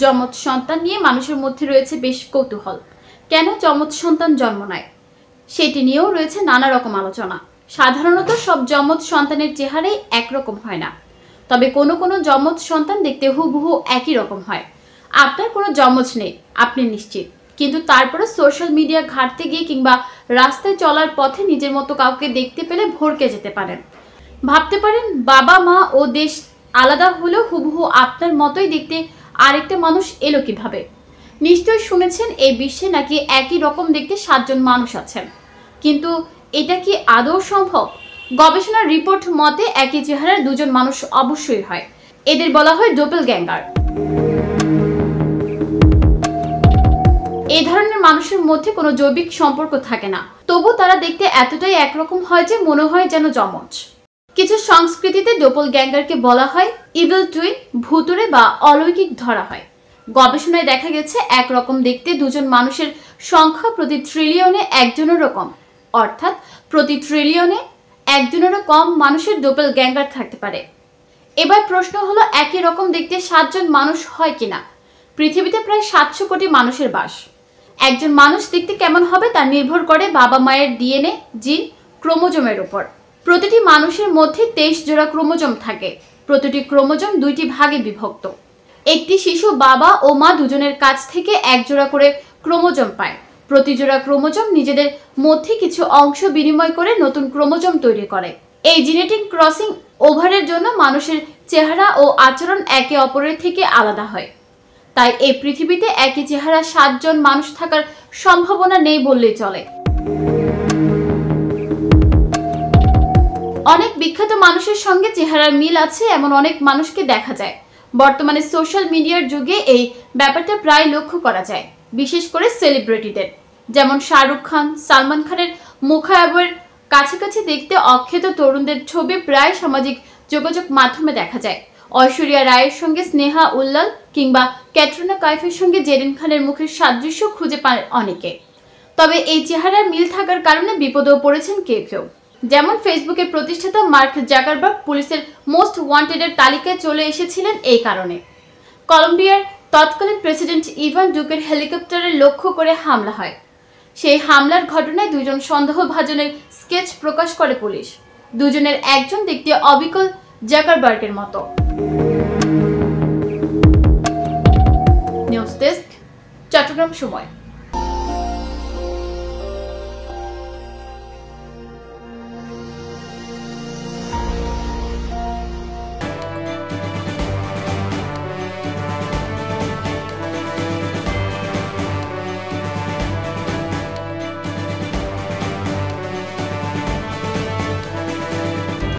যমজ সন্তান নিয়ে মানুষের মধ্যে রয়েছে বেশ কৌতূহল। কেন যমজ সন্তান জন্ম নেয় সেটি নিয়েও রয়েছে নানা রকম আলোচনা। সাধারণত সব যমজ সন্তানের চেহারাই একরকম হয় না, তবে কোনো কোনো যমজ সন্তান দেখতে হুবহু একই রকম হয়। আপনার কোনো যমজ নেই আপনি নিশ্চিত, কিন্তু তারপরে সোশ্যাল মিডিয়া ঘাঁটতে গিয়ে কিংবা রাস্তায় চলার পথে নিজের মতো কাউকে দেখতে পেলে ভড়কে যেতে পারেন। ভাবতে পারেন বাবা মা ও দেশ আলাদা হলেও হুবহু আপনার মতোই দেখতে আরেকটা মানুষ এলো কিভাবে। নিশ্চয়ই শুনেছেন এই বিশ্বে নাকি একই রকম দেখতে 7 জন মানুষ আছেন, কিন্তু এটা কি আদৌ সম্ভব? গবেষণার রিপোর্ট মতে একই চেহারার 2 জন মানুষ অবশ্যই হয়। এদের বলা হয় ডোপেলগ্যাঙ্গার। এই ধরনের মানুষের মধ্যে কোনো জৈবিক সম্পর্ক থাকে না, তবু তারা দেখতে এতটাই একরকম হয় যে মনে হয় যেন যমজ। কিছু সংস্কৃতিতে ডোপেলগ্যাঙ্গারকে বলা হয় ইভিল টুইন, ভুতুড়ে বা অলৌকিক ধরা হয়। গবেষণায় দেখা গেছে একরকম দেখতে 2 জন মানুষের সংখ্যা প্রতি ট্রিলিয়নে একজনেরও কম, অর্থাৎ প্রতি ট্রিলিয়নে একজনেরও কম মানুষের ডোপেলগ্যাঙ্গার থাকতে পারে। এবার প্রশ্ন হলো একই রকম দেখতে 7 জন মানুষ হয় কিনা। পৃথিবীতে প্রায় 700 কোটি মানুষের বাস। একজন মানুষ দেখতে কেমন হবে তা নির্ভর করে বাবা মায়ের ডিএনএ, জিন, ক্রোমোজোমের উপর। প্রতিটি মানুষের মধ্যে 23 জোড়া ক্রোমোজোম থাকে। প্রতিটি ক্রোমোজোম 2টি ভাগে বিভক্ত। একটি শিশু বাবা ও মা দুজনের কাছ থেকে 1 জোড়া করে ক্রোমোজোম পায়। প্রতি জোড়া ক্রোমোজোম নিজেদের মধ্যে কিছু অংশ বিনিময় করে নতুন ক্রোমোজোম তৈরি করে। এই জেনেটিক ক্রসিং ওভারের জন্য মানুষের চেহারা ও আচরণ একে অপরের থেকে আলাদা হয়। তাই এই পৃথিবীতে একই চেহারা 7 জন মানুষ থাকার সম্ভাবনা নেই বললেই চলে। অনেক বিখ্যাত মানুষের সঙ্গে চেহারার মিল আছে এমন অনেক মানুষকে দেখা যায়। বর্তমানে সোশ্যাল মিডিয়ার যুগে এই ব্যাপারটা প্রায় লক্ষ্য করা যায়, বিশেষ করে সেলিব্রিটিদের। যেমন শাহরুখ খান, সালমান খানের মুখাবয়বের কাছাকাছি দেখতে অখ্যাত তরুণদের ছবি প্রায় সামাজিক যোগাযোগ মাধ্যমে দেখা যায়। ঐশ্বরিয়া রায়ের সঙ্গে স্নেহা উল্লাল কিংবা ক্যাটরিনা কাইফের সঙ্গে জেরিন খানের মুখের সাদৃশ্য খুঁজে পান অনেকে। তবে এই চেহারার মিল থাকার কারণে বিপদেও পড়েছেন কেউ কেউ। যেমন ফেসবুকের প্রতিষ্ঠাতা মার্ক জাকারবার্গ পুলিশের মোস্ট ওয়ান্টেডের তালিকায় চলে এসেছিলেন এই কারণে। কলম্বিয়ার তৎকালীন প্রেসিডেন্ট ইভান ডুকের হেলিকপ্টারে লক্ষ্য করে হামলা হয়। সেই হামলার ঘটনায় 2 জন সন্দেহভাজনের স্কেচ প্রকাশ করে পুলিশ। 2 জনের একজন দেখতে অবিকল জাকারবার্গের মতো। নিউজ ডেস্ক, চট্টগ্রাম সময়।